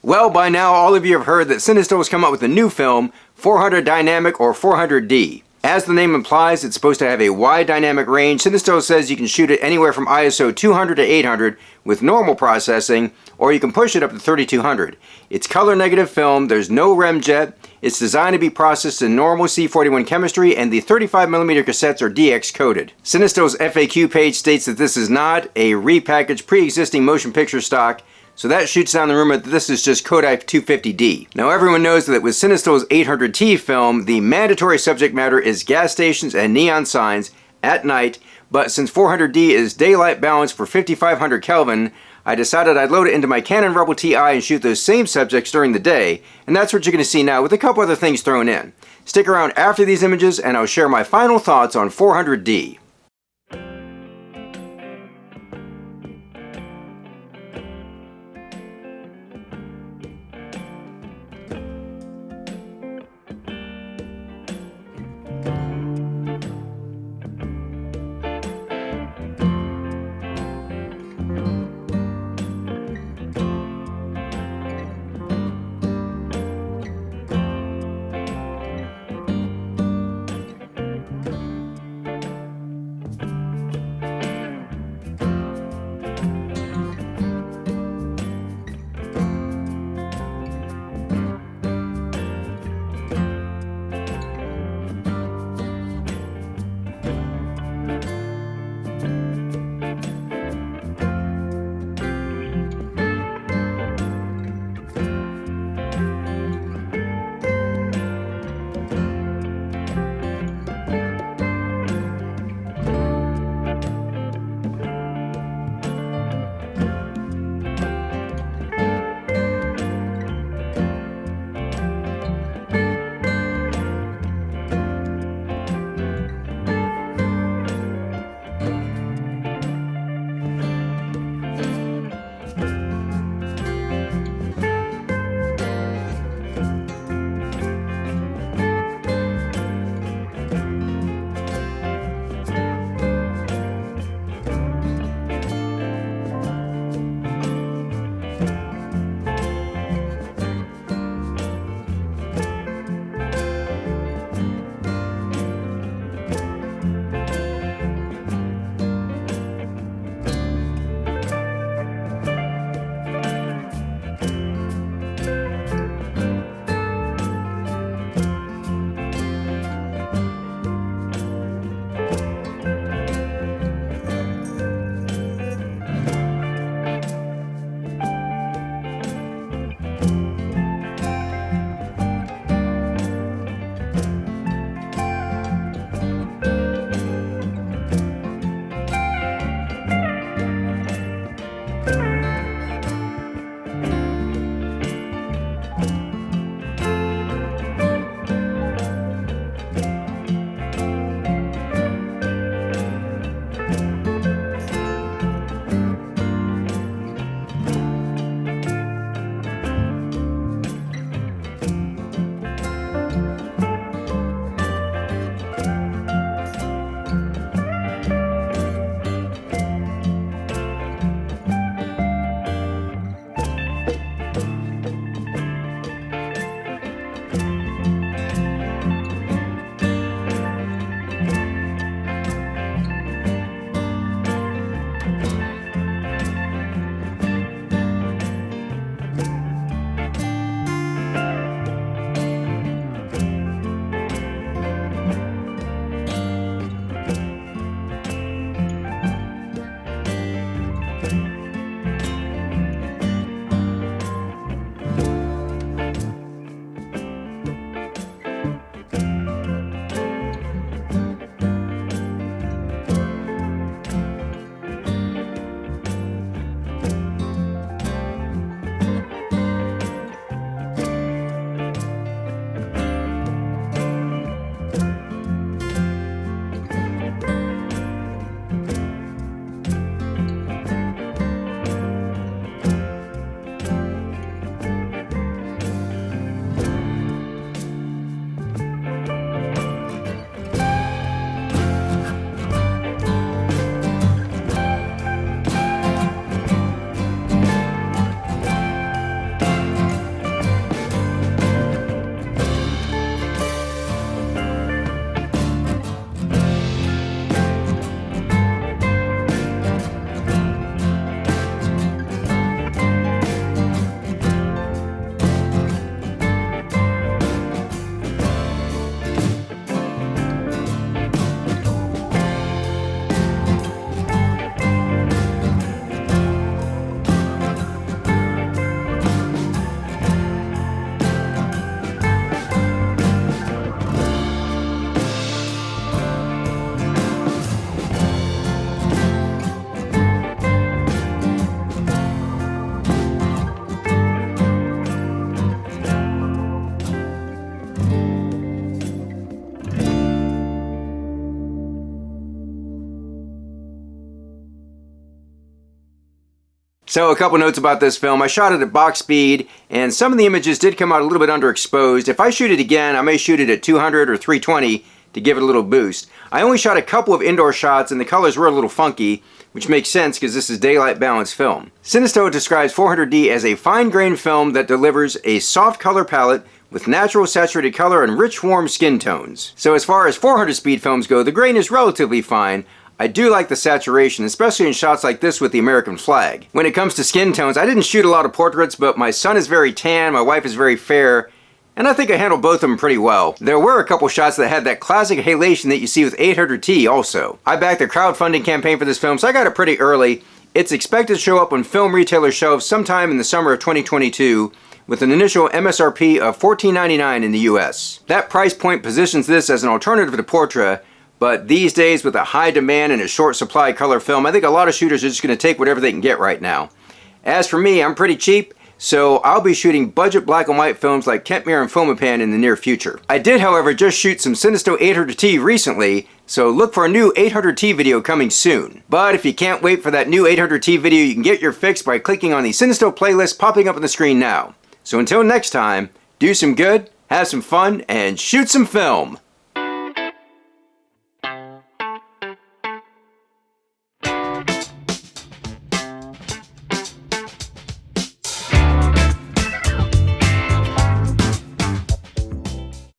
Well, by now all of you have heard that CineStill has come up with a new film, 400 Dynamic or 400D. As the name implies, it's supposed to have a wide dynamic range. CineStill says you can shoot it anywhere from ISO 200 to 800 with normal processing, or you can push it up to 3200. It's color negative film, there's no remjet, it's designed to be processed in normal C41 chemistry, and the 35mm cassettes are DX coated. CineStill's FAQ page states that this is not a repackaged pre-existing motion picture stock, so that shoots down the rumor that this is just Kodak 250D. Now everyone knows that with CineStill's 800T film, the mandatory subject matter is gas stations and neon signs at night, but since 400D is daylight balanced for 5500 Kelvin, I decided I'd load it into my Canon Rebel TI and shoot those same subjects during the day, and that's what you're going to see now with a couple other things thrown in. Stick around after these images and I'll share my final thoughts on 400D. So a couple notes about this film. I shot it at box speed, and some of the images did come out a little bit underexposed. If I shoot it again, I may shoot it at 200 or 320 to give it a little boost. I only shot a couple of indoor shots, and the colors were a little funky, which makes sense because this is daylight balanced film. CineStill describes 400D as a fine-grained film that delivers a soft color palette with natural saturated color and rich warm skin tones. So as far as 400 speed films go, the grain is relatively fine. I do like the saturation, especially in shots like this with the American flag. When it comes to skin tones, I didn't shoot a lot of portraits, but my son is very tan, my wife is very fair, and I think I handled both of them pretty well. There were a couple shots that had that classic halation that you see with 800T also. I backed the crowdfunding campaign for this film, so I got it pretty early. It's expected to show up on film retailer shelves sometime in the summer of 2022, with an initial MSRP of $14.99 in the US. That price point positions this as an alternative to Portra, but these days with a high demand and a short supply color film, I think a lot of shooters are just going to take whatever they can get right now. As for me, I'm pretty cheap, so I'll be shooting budget black and white films like Kent Mirror and Fomapan in the near future. I did, however, just shoot some CineStill 800T recently, so look for a new 800T video coming soon. But if you can't wait for that new 800T video, you can get your fix by clicking on the CineStill playlist popping up on the screen now. So until next time, do some good, have some fun, and shoot some film!